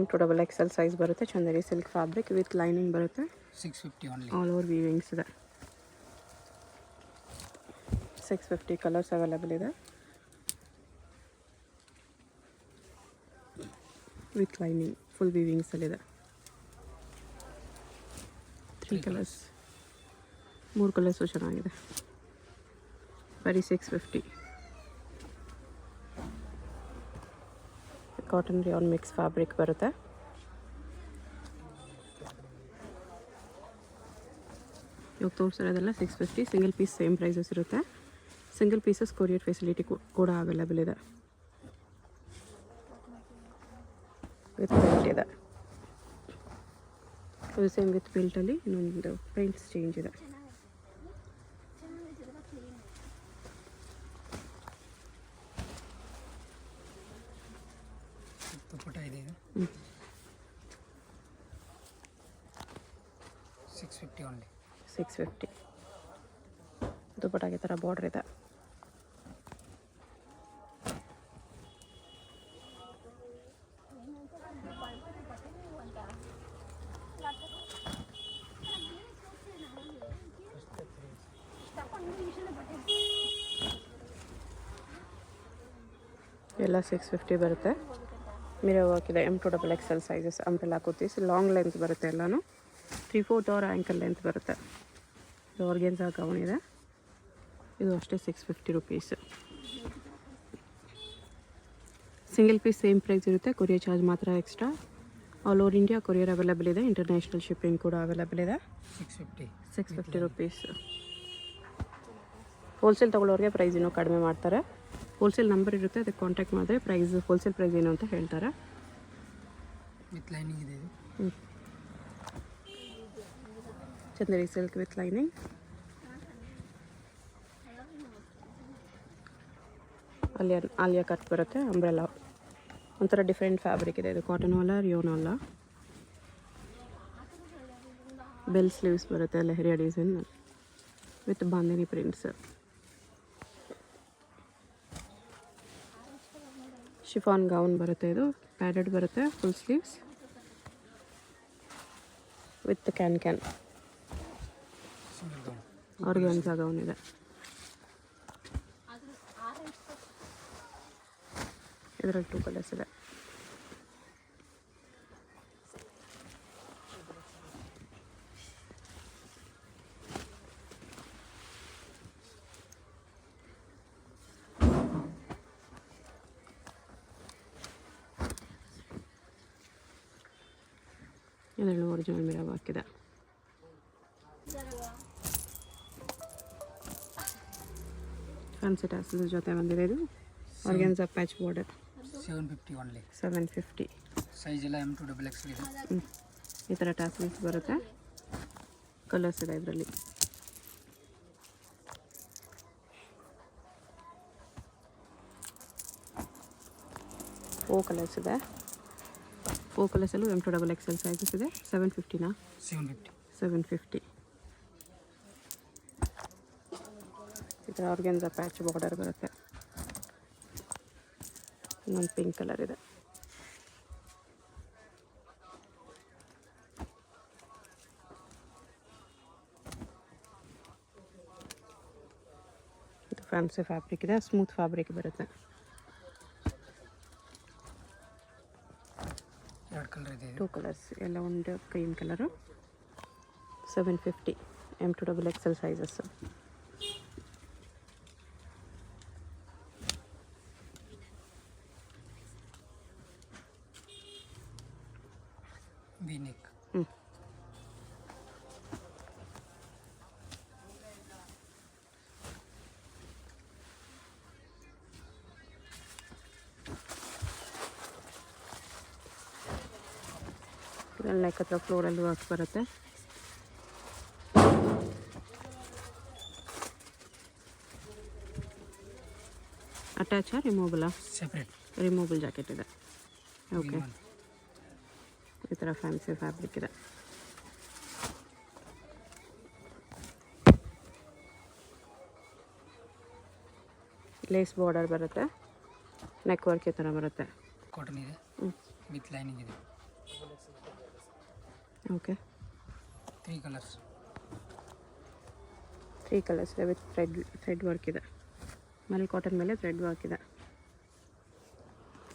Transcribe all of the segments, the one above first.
M2XL size ಬರುತ್ತೆ. Chanderi silk fabric with lining ಬರುತ್ತೆ. 650 only. All over weavings ಇದೆ. 650 colours available ಇದೆ. ವಿತ್ ಲೈನಿಂಗ್ ಫುಲ್ ವೀವಿಂಗ್ಸ್ ಅಲ್ಲಿ ಇದೆ. 3 ಕಲರ್ಸ್, 3 ಕಲರ್ಸು ಚೆನ್ನಾಗಿದೆ. ಬರೀ 650. ಕಾಟನ್ ರಿಯಾನ್ ಮಿಕ್ಸ್ ಫ್ಯಾಬ್ರಿಕ್ ಬರುತ್ತೆ. ಇವಾಗ ತೋರಿಸಿರೋದೆಲ್ಲ 650. ಸಿಂಗಲ್ ಪೀಸ್ ಸೇಮ್ ಪ್ರೈಸಸ್ ಇರುತ್ತೆ. ಸಿಂಗಲ್ ಪೀಸಸ್ ಕೊರಿಯರ್ ಫೆಸಿಲಿಟಿ ಕೂಡ ಅವೈಲೇಬಲ್ ಇದೆ. ವಿತ್ ಬೆಲ್ಟ್ ಇದೆ. ಇದು ಸೇಮ್ ವಿತ್ ಬೆಲ್ಟಲ್ಲಿ ಇನ್ನೊಂದು ಪ್ರಿಂಟ್ಸ್ ಚೇಂಜ್ ಇದೆ. ದುಪ್ಪಟ್ಟ ಇದೆ. 650 ಓನ್ಲಿ. 650. ದುಪ್ಪಟ್ಟಾಗೆ ಥರ ಬಾರ್ಡ್ರ್ ಇದೆ. ಎಲ್ಲ 650 ಬರುತ್ತೆ. ಮಿರರ್ ವರ್ಕ್ ಇದೆ. M2XL sizes umbrella kurtis. Long length ಬರುತ್ತೆ. ಎಲ್ಲನೂ 3/4 ಅವರ್ ಆ್ಯಂಕಲ್ ಲೆಂತ್ ಬರುತ್ತೆ. ಇದು ಆರ್ಗೆನ್ಸಾ ಗೌನ್ ಇದೆ. ಇದು ಅಷ್ಟೇ 650 rupees. Single piece same price ಇರುತ್ತೆ. ಕೊರಿಯರ್ ಚಾರ್ಜ್ ಮಾತ್ರ extra. All over India courier available ಇದೆ. ಇಂಟರ್ನ್ಯಾಷನಲ್ ಶಿಪ್ಪಿಂಗ್ ಕೂಡ ಅವೈಲೇಬಲ್ ಇದೆ. 650 ರುಪೀಸ್. ಹೋಲ್ಸೇಲ್ ತೊಗೊಳ್ಳೋರಿಗೆ ಪ್ರೈಸ್ ಇನ್ನೂ ಕಡಿಮೆ ಮಾಡ್ತಾರೆ. ಹೋಲ್ಸೇಲ್ ನಂಬರ್ ಇರುತ್ತೆ, ಅದಕ್ಕೆ ಕಾಂಟ್ಯಾಕ್ಟ್ ಮಾಡಿದ್ರೆ ಪ್ರೈಸ್ ಹೋಲ್ಸೇಲ್ ಪ್ರೈಸ್ ಏನು ಅಂತ ಹೇಳ್ತಾರೆ. ವಿತ್ ಲೈನಿಂಗ್ ಇದೆ. Chanderi silk with lining. Alia cut ಬರುತ್ತೆ. ಅಂಬ್ರೆಲಾ ಒಂಥರ ಡಿಫ್ರೆಂಟ್ ಫ್ಯಾಬ್ರಿಕ್ ಇದೆ. ಇದು ಕಾಟನ್ ಅಲ್ಲ, ರಿಯೋನ್ ಅಲ್ಲ. ಬೆಲ್ ಸ್ಲೀವ್ಸ್ ಬರುತ್ತೆ. Leheriya design with bandhani prints. Chiffon gown ಬರುತ್ತೆ. ಇದು ಪ್ಯಾಡೆಡ್ ಬರುತ್ತೆ. Full sleeves with can organza gown ಇದೆ. ಇದರಲ್ಲಿ 2 ಕಲರ್ಸ್ ಇದೆ. ಇದರಲ್ಲಿ ಒರಿಜಿನಲ್ ಮಿರರ್ ವರ್ಕ್ ಇದೆ. ಫ್ಯಾನ್ಸಿ ಟ್ಯಾಸಲ್ಸ್ ಜೊತೆ ಬಂದಿದೆ. ಇದು organza patch border. 750 only. 750. Size ಎಲ್ಲ M2XL ಇದೆ. ಈ ಥರ ಟ್ಯಾಸಲ್ಸ್ ಬರುತ್ತೆ. ಕಲರ್ಸ್ ಇದೆ ಇದರಲ್ಲಿ. ಕಲರ್ಸ್ ಇದೆ. 4 ಕಲರ್ಸಲ್ಲೂ M2XL ಸೈಜಸ್ ಇದೆ. 750ನಾ? 750. ಈ ಥರ ಆರ್ಗಾನ್ಸಾ ಪ್ಯಾಚ್ ಬಾರ್ಡರ್ ಬರುತ್ತೆ. ಇನ್ನೊಂದು ಪಿಂಕ್ ಕಲರ್ ಇದೆ. ಇದು ಫ್ಯಾನ್ಸಿ ಫ್ಯಾಬ್ರಿಕ್ ಇದೆ. ಸ್ಮೂತ್ ಫ್ಯಾಬ್ರಿಕ್ ಬರುತ್ತೆ. 2 ಕಲರ್ಸ್. ಎಲ್ಲ ಒಂದು cream colour. 750. M2XL sizes. V-neck. Neck ಹತ್ರ ಫ್ಲೋರಲ್ಲಿ ವರ್ಕ್ ಬರುತ್ತೆ. ಅಟ್ಯಾಚಾ ರಿಮೂವಬಲಾ? ಸೆಪ್ರೇಟ್. ರಿಮೂವಬಲ್ ಜಾಕೆಟ್ ಇದೆ. ಓಕೆ. ಈ ಥರ ಫ್ಯಾನ್ಸಿ ಫ್ಯಾಬ್ರಿಕ್ ಇದೆ. ಲೇಸ್ ಬಾರ್ಡರ್ ಬರುತ್ತೆ. ನೆಕ್ ವರ್ಕ್ ಈ ಥರ ಬರುತ್ತೆ. ಕಾಟನ್ ಇದೆ. ವಿತ್ ಲೈನಿಂಗ್ ಇದೆ. Okay 3 colours. 3 ಕಲರ್ಸ್ ಇದೆ ವಿತ್ ಥ್ರೆಡ್ ವರ್ಕ್ ಇದೆ. ಮೇಲೆ ಕಾಟನ್ ಮೇಲೆ ಥ್ರೆಡ್ ವರ್ಕ್ ಇದೆ.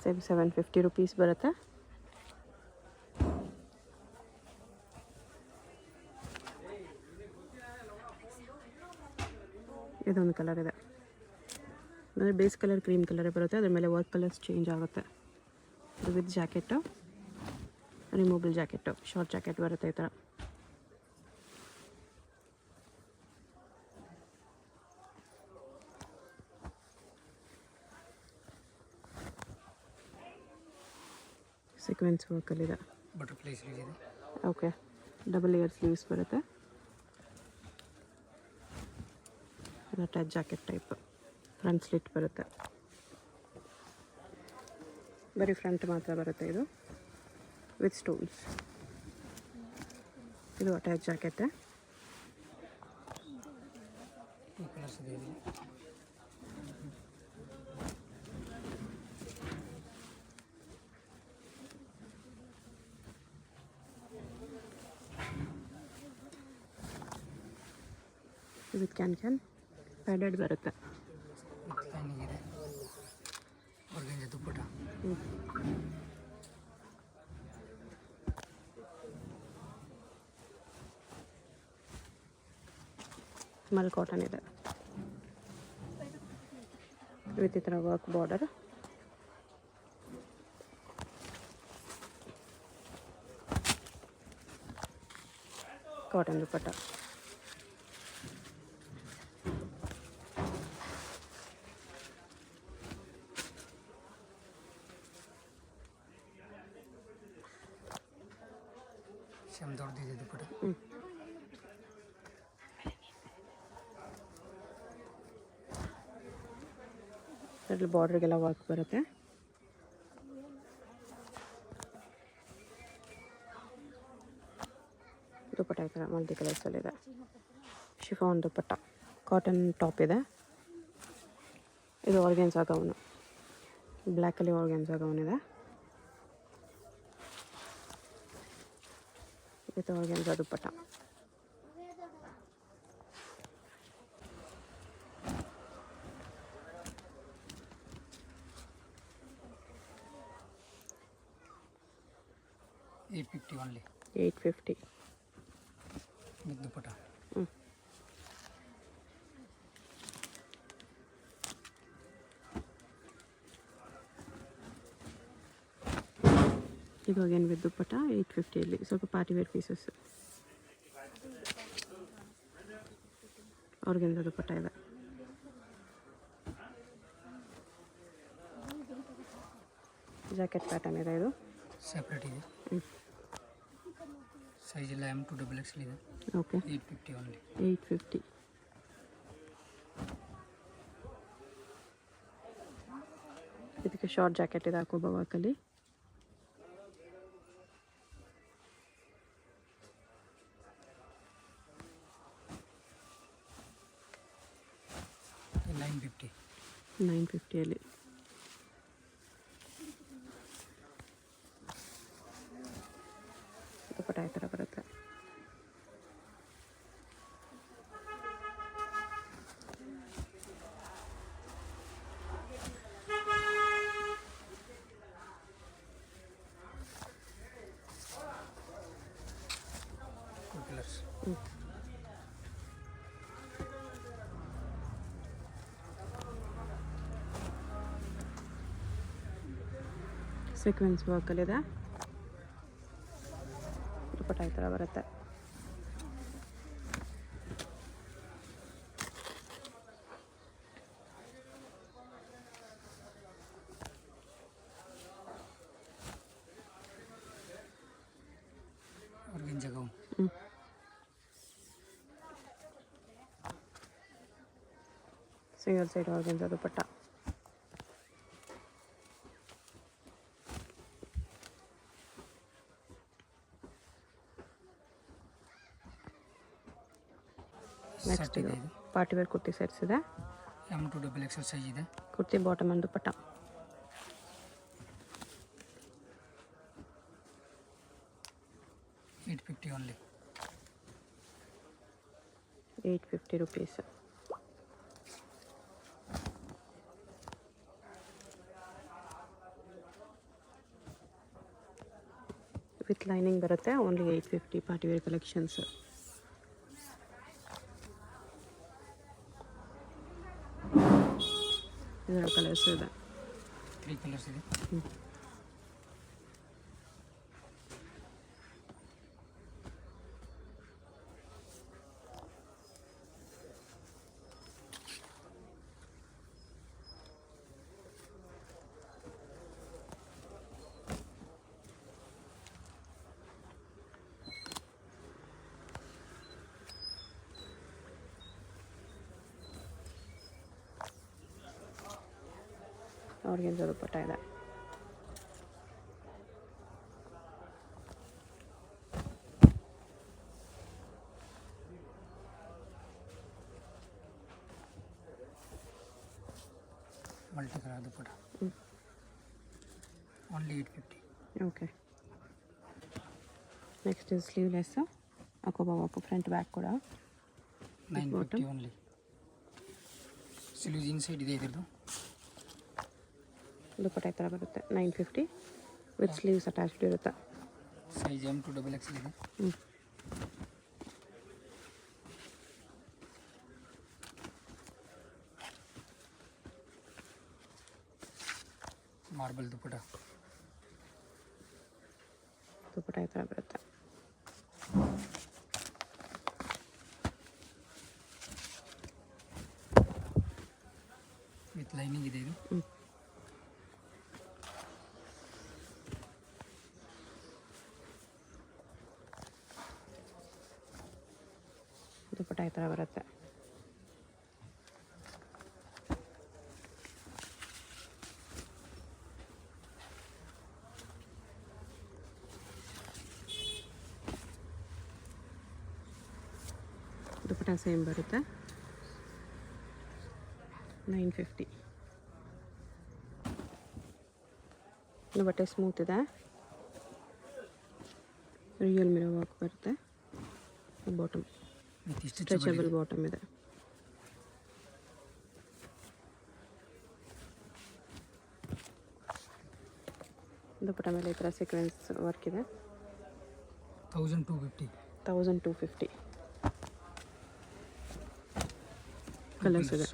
750 ರುಪೀಸ್ ಬರುತ್ತೆ. ಇದೊಂದು ಕಲರ್ ಇದೆ. ಅಂದರೆ ಬೇಸ್ ಕಲರ್ ಕ್ರೀಮ್ ಕಲರೇ ಬರುತ್ತೆ, ಅದ್ರ ಮೇಲೆ ವರ್ಕ್ ಕಲರ್ಸ್ ಚೇಂಜ್ ಆಗುತ್ತೆ. ಇದು with jacket, removable jacket, short jacket ಬರುತ್ತೆ ಈ ಥರ. ಸೀಕ್ವೆನ್ಸ್ ವರ್ಕಲ್ಲಿದೆ. ಬಟರ್ಫ್ಲೈ ಸ್ಲೀವ್ಸ್ ಇದೆ. ಓಕೆ, ಡಬಲ್ ಲೇಯರ್ ಸ್ಲೀವ್ಸ್ ಬರುತ್ತೆ. Attach jacket type, front slit ಬರುತ್ತೆ. ಬರೀ ಫ್ರಂಟ್ ಮಾತ್ರ ಬರುತ್ತೆ ಇದು, ವಿತ್ ಸ್ಟೋನ್ಸ್. ಇದು ಅಟ್ಯಾಚ್ ಜಾಕೆಟ್. 2 ಕಲರ್ಸ್ ಇದೆ ಇಲ್ಲಿ. ವಿತ್ ಕ್ಯಾನ್ ಪ್ಯಾಡೆಡ್ ಬರುತ್ತೆ. ವಿತ್ ಲೈನಿಂಗ್ ಇದೆ. ಆರ್ಗೆಂಜಾ ದುಪ್ಪಟ. ಸ್ಮಾಲ್ ಕಾಟನ್ ಇದೆ ವಿತ್ ಈ ಥರ ವರ್ಕ್ ಬಾರ್ಡರ್. ಕಾಟನ್ ದುಪ್ಪಟ. ಶಮ್ ದೊಡ್ಡದಿದೆ ದುಪ್ಪಟ. ಅದರಲ್ಲಿ ಬಾರ್ಡ್ರಿಗೆಲ್ಲ ವರ್ಕ್ ಬರುತ್ತೆ. ದುಪ್ಪಟ ಈ ಥರ ಮಲ್ಟಿ ಕಲರ್ಸಲ್ಲಿದೆ. ಶಿಫಾನ್ ದುಪ್ಪಟ, ಕಾಟನ್ ಟಾಪ್ ಇದೆ. ಇದು ಆರ್ಗೆನ್ಸಾ ಗೌನು, ಬ್ಲ್ಯಾಕಲ್ಲಿ ಆರ್ಗೆನ್ಸಾ ಗೌನ್ ಇದೆ with organza dupatta. $850 only. 850 with dupatta. ಇದು ಅಗೇನ್ ವಿತ್ ದುಪ್ಪಟ್ಟ 850 ಅಲ್ಲಿ ಸ್ವಲ್ಪ party wear pieces. Organza dupatta ಇದೆ. ಜಾಕೆಟ್ ಪ್ಯಾಟರ್ನ್ ಇದೆ. ಇದು ಸೆಪರೇಟ್ ಇದೆ. ಸೈಜ್ ಎಲ್ಲ M2 XXL ಇದೆ. Okay 850 only. 850. ಇದಕ್ಕೆ ಶಾರ್ಟ್ ಜಾಕೆಟ್ ಇದೆ ಹಾಕೋಬ ವರ್ಕಲ್ಲಿ. $950 ಅಲ್ಲಿ. ದುಪ್ಪಟ್ಟ ಈ ಥರ ಬರುತ್ತೆ. ಸೀಕ್ವೆನ್ಸ್ ವರ್ಕಲ್ಲಿದೆ. ದುಪ್ಪಟ್ಟ ಈ ಥರ ಬರುತ್ತೆ. Organza gown. Single side organza dupatta. Next ಇದು ಪಾರ್ಟಿ ವೇರ್ ಕುರ್ತಿ ಸೆಟ್ಸ್ ಇದೆ. M2 XXL ಸೈಜ್ ಇದೆ. Kurti bottom and dupatta. 850 only. 850 rupees. With lining ಬರುತ್ತೆ. Only 850 party wear collections. ಇದರ ಕಲರ್ಸ್ ಇದೆ. 3 ಕಲರ್ಸ್ ಇದೆ. ಆರ್ಗೆನ್ಜಾ ದುಪ್ಪಟ್ಟ ಇದೆ. Multi colour dupatta. Only 850. Okay. Next sleeveless ಅಕೋಬಾ work front back ಕೂಡ 950 ಓನ್ಲಿ. ಸ್ಲೀವ್ಸ್ ಇನ್ಸೈಡ್ ಇದೆ ಇದ್ರದ್ದು. ದುಪ್ಪಟ್ಟ ಈ ಥರ ಬರುತ್ತೆ. 950 ವಿತ್ ಸ್ಲೀವ್ಸ್ ಅಟ್ಯಾಚ್ಡ್ ಇರುತ್ತೆ. ಸೈಜ್ M to XXL ಇದೆ. ಮಾರ್ಬಲ್ ದುಪ್ಪಟ್ಟ. ದುಪ್ಪಟ್ಟ ಈ ಥರ ಬರುತ್ತೆ. ವಿತ್ ಲೈನಿಂಗ್ ಇದೆ ಇದು. ದುಪ್ಪಟ್ಟ ಈ ಥರ ಬರುತ್ತೆ. ದುಪ್ಪಟ್ಟ ಸೇಮ್ ಬರುತ್ತೆ. 950. ದುಪ್ಪಟ್ಟ ಸ್ಮೂತ್ ಇದೆ. ರಿಯಲ್ ಮಿರರ್ ವರ್ಕ್ ಬರುತ್ತೆ. ಬಾಟಮ್ ಸ್ಟ್ರೆಚಬಲ್ ಬಾಟಮ್ ಇದೆ. ದುಪ್ಪಟ್ಟ ಮೇಲೆ ಈ ಥರ ಸೀಕ್ವೆನ್ಸ್ ವರ್ಕ್ ಇದೆ. 1250. 1250. ಕಲರ್ಸ್ ಇದೆ.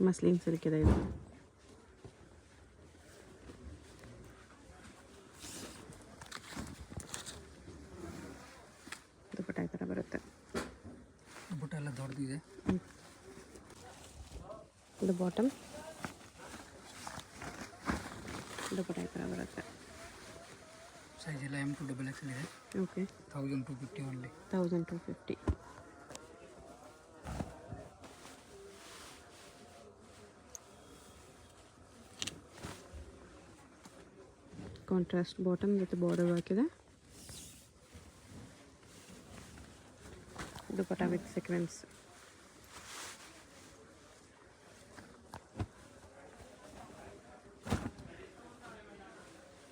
ಮಸ್ಲಿನ್ ಸಿಲ್ಕ್ ಇದೆ ಇದು. ದುಪ್ಪಟ್ಟ ಈ ಥರ ಬರುತ್ತೆ. ದುಪ್ಪಟ್ಟ ಎಲ್ಲ ದೊಡ್ಡದು ಇದೆ. ಇದು ಬಾಟಮ್. ದುಪ್ಪಟ್ಟ ಈ ಥರ ಬರುತ್ತೆ. ಸೈಜ್ ಎಲ್ಲ M to XXL ಇದೆ. Okay. 1250 only. 1250. Contrast bottom with border work ಇದೆ. ದುಪ್ಪಟ್ಟ ವಿತ್ ಸೀಕ್ವೆನ್ಸ್.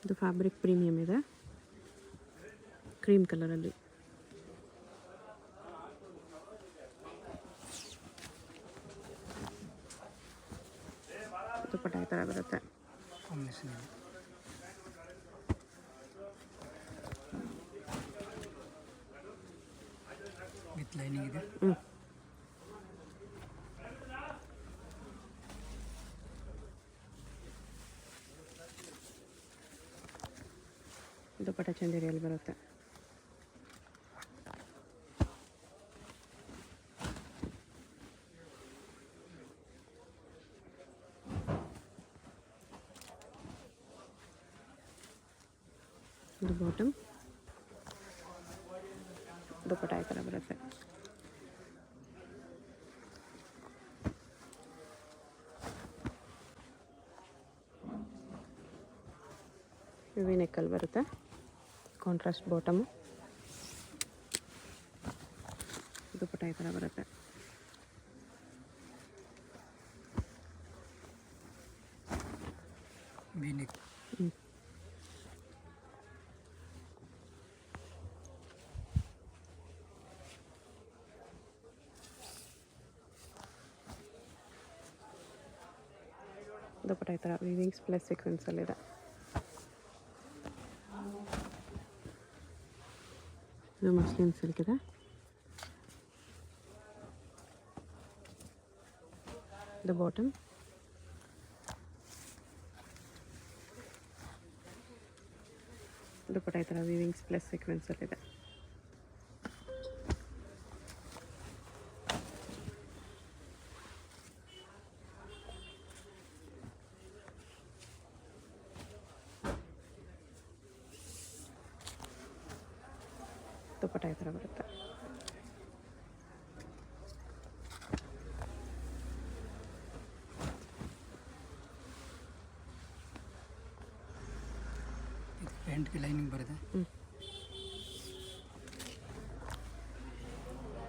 ಇದು ಫ್ಯಾಬ್ರಿಕ್ ಪ್ರೀಮಿಯಮ್ ಇದೆ. ಕ್ರೀಮ್ ಕಲರಲ್ಲಿ. ದುಪ್ಪಟ್ಟ ಈ ಥರ ಬರುತ್ತೆ. ಕಾಂಬಿನೇಷನ್ ಇದೆ. ವಿತ್ ಲೈನಿಂಗ್ ಇದೆ. ದುಪ್ಪಟ್ಟ ಚಂದೇರಿಯಲ್ಲಿ ಬರುತ್ತೆ. ಇದು ಬಾಟಮ್. ದುಪ್ಪಟ್ಟ ಈ ಥರ ಬರುತ್ತೆ. ವಿ ನೆಕ್ಕಲ್ಲಿ ಬರುತ್ತೆ, ಕಾಂಟ್ರಾಸ್ಟ್ ಬಾಟಮು, ದುಪ್ಪಟ್ಟ ಈ ಥರ ಬರುತ್ತೆ. ವಿ-ನೆಕ್. ದುಪ್ಪಟ್ಟ ಈ ಥರ ವಿವಿಂಗ್ಸ್ ಪ್ಲಸ್ ಸೀಕ್ವೆನ್ಸಲ್ಲಿದೆ. ಇದು ಮಸ್ಲಿನ್ ಸಿಲ್ಕ್ ಇದೆ. ಇದು ಬಾಟಮ್, ದುಪ್ಪಟ್ಟ ಈ ಥರ ವಿವಿಂಗ್ಸ್ ಪ್ಲಸ್ ಸೀಕ್ವೆನ್ಸಲ್ಲಿದೆ. ದುಪ್ಪಟ್ಟ ಈ ಥರ ಬರುತ್ತೆ. ಪ್ಯಾಂಟ್ಗೆ ಲೈನಿಂಗ್ ಬರುತ್ತೆ.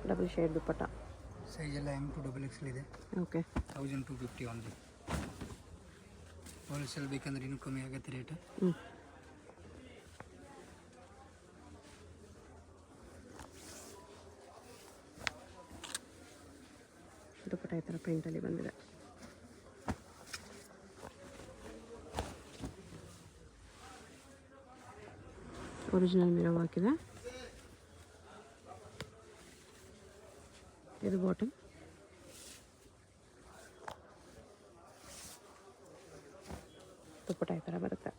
ಡಬಲ್ ಶೇಡ್ ದುಪ್ಪಟ್ಟ. ಸೈಜ್ ಎಲ್ಲ M2XXL ಇದೆ. ಓಕೆ. 1250 ಓನ್ಲಿ. ಹೋಲ್ಸೇಲ್ ಬೇಕಂದ್ರೆ ಇನ್ನೂ ಕಮ್ಮಿ ಆಗುತ್ತೆ ರೇಟ್. ದುಪ್ಪಟ್ಟ ಈ ಥರ ಪ್ರಿಂಟಲ್ಲಿ ಬಂದಿದೆ. ಒರಿಜಿನಲ್ ಮಿರರ್ ಹಾಕಿದೆ. ಇದು ಬಾಟಮ್, ದುಪ್ಪಟ್ಟ ಈ ಥರ ಬರುತ್ತೆ.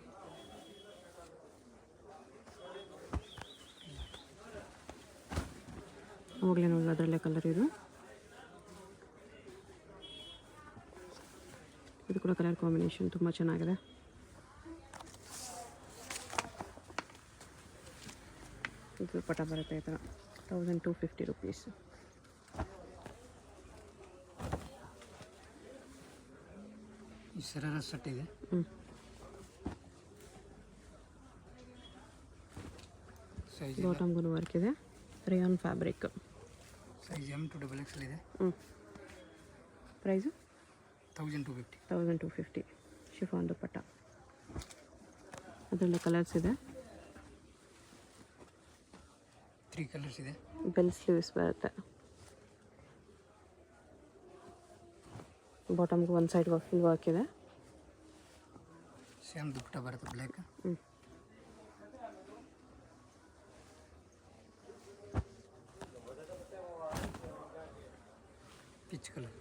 ಹೋಗ್ಲೇ ನೋಡಿ ಅದರಲ್ಲೇ ಕಲರ್ ಇದು ಕೂಡ ಕಲರ್ ಕಾಂಬಿನೇಷನ್ ತುಂಬ ಚೆನ್ನಾಗಿದೆ. ಇದು ಪಟ ಬರುತ್ತೆ ಈ ಥರ 1250 ರುಪೀಸ್. ಈ ಸರರ ಸೆಟ್ ಇದೆ. ಸೈಜ್ ಬಾಟಮ್ಗೂ ವರ್ಕ್ ಇದೆ. Rayon fabric. ಸೈಜ್ M2XXL ಇದೆ. ಪ್ರೈಸು 1250. ಶಿಫಾನ್ ದುಪ್ಪಟ್ಟ. ಅದರಲ್ಲಿ ಕಲರ್ಸ್ ಇದೆ. 3 ಕಲರ್ಸ್ ಇದೆ. ಬೆಲ್ ಸ್ಲೀವ್ಸ್ ಬರುತ್ತೆ. ಬಾಟಮ್ಗೆ ಒಂದು ಸೈಡ್ ಫುಲ್ ವರ್ಕ್ ಇದೆ. ಸೇಮ್ ದುಪ್ಪಟ್ಟ ಬರುತ್ತೆ ಬ್ಲ್ಯಾಕ್. Peach colour.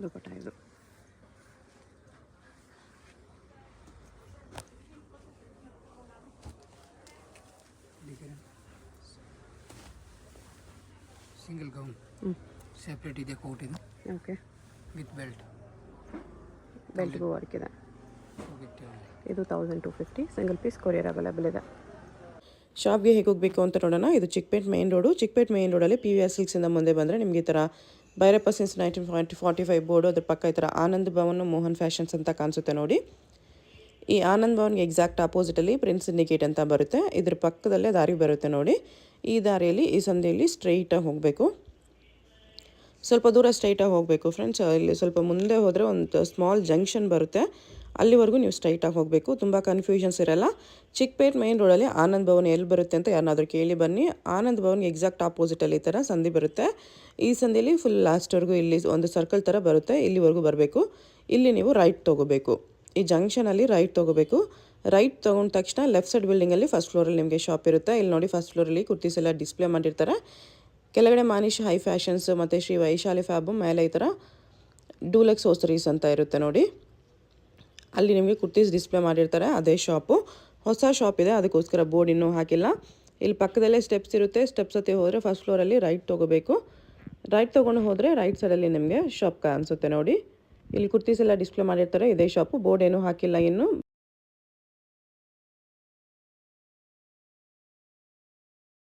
ದುಪ್ಪಟ್ಟ ಇದು. ಸಿಂಗಲ್ ಗೌನ್ ಸೆಪ್ರೇಟ್ ಇದೆ, ಕೋಟ್ ಇದು. ಓಕೆ. With belt. ಬೆಲ್ಟ್ಗೂ ವರ್ಕ್ ಇದೆ. ಇದು 1250. ಸಿಂಗಲ್ ಪೀಸ್ ಕೊರಿಯರ್ ಅವೈಲೇಬಲ್ ಇದೆ. ಶಾಪ್ಗೆ ಹೇಗೆ ಹೋಗಬೇಕು ಅಂತ ನೋಡೋಣ. ಇದು Chickpet main road. Chickpet main ರೋಡಲ್ಲಿ PVR ಸಿಲ್ಕ್ಸಿಂದ ಮುಂದೆ ಬಂದರೆ ನಿಮಗೆ ಈ ಥರ ಭೈರಪ್ಪ ಸಿನ್ಸ್ 1945 ಬೋರ್ಡು, ಅದ್ರ ಪಕ್ಕ ಈ ಥರ ಆನಂದ್ ಭವನ್ ಮೋಹನ್ ಫ್ಯಾಷನ್ಸ್ ಅಂತ ಕಾಣಿಸುತ್ತೆ ನೋಡಿ. ಈ ಆನಂದ್ ಭವನ್ಗೆ ಎಕ್ಸಾಕ್ಟ್ ಆಪೋಸಿಟಲ್ಲಿ ಪ್ರಿನ್ಸ್ ಸಿಂಡಿಕೇಟ್ ಅಂತ ಬರುತ್ತೆ. ಇದ್ರ ಪಕ್ಕದಲ್ಲೇ ದಾರಿ ಬರುತ್ತೆ ನೋಡಿ. ಈ ದಾರಿಯಲ್ಲಿ ಈ ಸಂಧಿಯಲ್ಲಿ ಸ್ಟ್ರೈಟಾಗಿ ಹೋಗಬೇಕು. ಸ್ವಲ್ಪ ದೂರ ಸ್ಟ್ರೈಟಾಗಿ ಹೋಗಬೇಕು ಫ್ರೆಂಡ್ಸ್. ಇಲ್ಲಿ ಸ್ವಲ್ಪ ಮುಂದೆ ಹೋದರೆ ಒಂದು ಸ್ಮಾಲ್ ಜಂಕ್ಷನ್ ಬರುತ್ತೆ, ಅಲ್ಲಿವರೆಗೂ ನೀವು ಸ್ಟ್ರೈಟಾಗಿ ಹೋಗಬೇಕು. ತುಂಬ ಕನ್ಫ್ಯೂಷನ್ಸ್ ಇರಲ್ಲ. ಚಿಕ್ಕಪೇಟ್ ಮೈನ್ ರೋಡಲ್ಲಿ ಆನಂದ್ ಭವನ್ ಎಲ್ಲಿ ಬರುತ್ತೆ ಅಂತ ಯಾರನ್ನಾದ್ರೂ ಕೇಳಿ ಬನ್ನಿ. ಆನಂದ್ ಭವನ್ಗೆ ಎಕ್ಸಾಕ್ಟ್ ಆಪೋಸಿಟಲ್ಲಿ ಈ ಥರ ಸಂಧಿ ಬರುತ್ತೆ. ಈ ಸಂಧಿಯಲ್ಲಿ ಫುಲ್ ಲಾಸ್ಟ್ವರೆಗೂ ಇಲ್ಲಿ ಒಂದು ಸರ್ಕಲ್ ಥರ ಬರುತ್ತೆ, ಇಲ್ಲಿವರೆಗೂ ಬರಬೇಕು. ಇಲ್ಲಿ ನೀವು ರೈಟ್ ತೊಗೋಬೇಕು. ಈ ಜಂಕ್ಷನಲ್ಲಿ ರೈಟ್ ತೊಗೋಬೇಕು. ರೈಟ್ ತೊಗೊಂಡ ತಕ್ಷಣ ಲೆಫ್ಟ್ ಸೈಡ್ ಬಿಲ್ಡಿಂಗಲ್ಲಿ ಫಸ್ಟ್ ಫ್ಲೋರಲ್ಲಿ ನಿಮಗೆ ಶಾಪ್ ಇರುತ್ತೆ. ಇಲ್ಲಿ ನೋಡಿ ಫಸ್ಟ್ ಫ್ಲೋರಲ್ಲಿ ಕುರ್ತೀಸ್ ಎಲ್ಲ ಡಿಸ್ಪ್ಲೇ ಮಾಡಿರ್ತಾರೆ. ಕೆಳಗಡೆ ಮಾನಿಶ್ ಹೈ ಫ್ಯಾಷನ್ಸ್ ಮತ್ತು ಶ್ರೀ ವೈಶಾಲಿ ಫ್ಯಾಬು, ಮೇಲೆ ಈ ಥರ ಡೂಲೆಕ್ಸ್ ಹೋಸ್ಟರೀಸ್ ಅಂತ ಇರುತ್ತೆ ನೋಡಿ. ಅಲ್ಲಿ ನಿಮಗೆ ಕುರ್ತೀಸ್ ಡಿಸ್ಪ್ಲೇ ಮಾಡಿರ್ತಾರೆ, ಅದೇ ಶಾಪು. ಹೊಸ ಶಾಪ್ ಇದೆ, ಅದಕ್ಕೋಸ್ಕರ ಬೋರ್ಡ್ ಇನ್ನೂ ಹಾಕಿಲ್ಲ. ಇಲ್ಲಿ ಪಕ್ಕದಲ್ಲೇ ಸ್ಟೆಪ್ಸ್ ಇರುತ್ತೆ. ಸ್ಟೆಪ್ಸ್ ಹತ್ತಿ ಹೋದರೆ ಫಸ್ಟ್ ಫ್ಲೋರಲ್ಲಿ ರೈಟ್ ತೊಗೋಬೇಕು. ರೈಟ್ ತೊಗೊಂಡು ಹೋದರೆ ರೈಟ್ ಸೈಡಲ್ಲಿ ನಿಮಗೆ ಶಾಪ್ ಕಾಣಿಸುತ್ತೆ ನೋಡಿ. ಇಲ್ಲಿ ಕುರ್ತೀಸ್ ಎಲ್ಲ ಡಿಸ್ಪ್ಲೇ ಮಾಡಿರ್ತಾರೆ, ಇದೇ ಶಾಪು. ಬೋರ್ಡ್ ಏನೂ ಹಾಕಿಲ್ಲ ಇನ್ನು,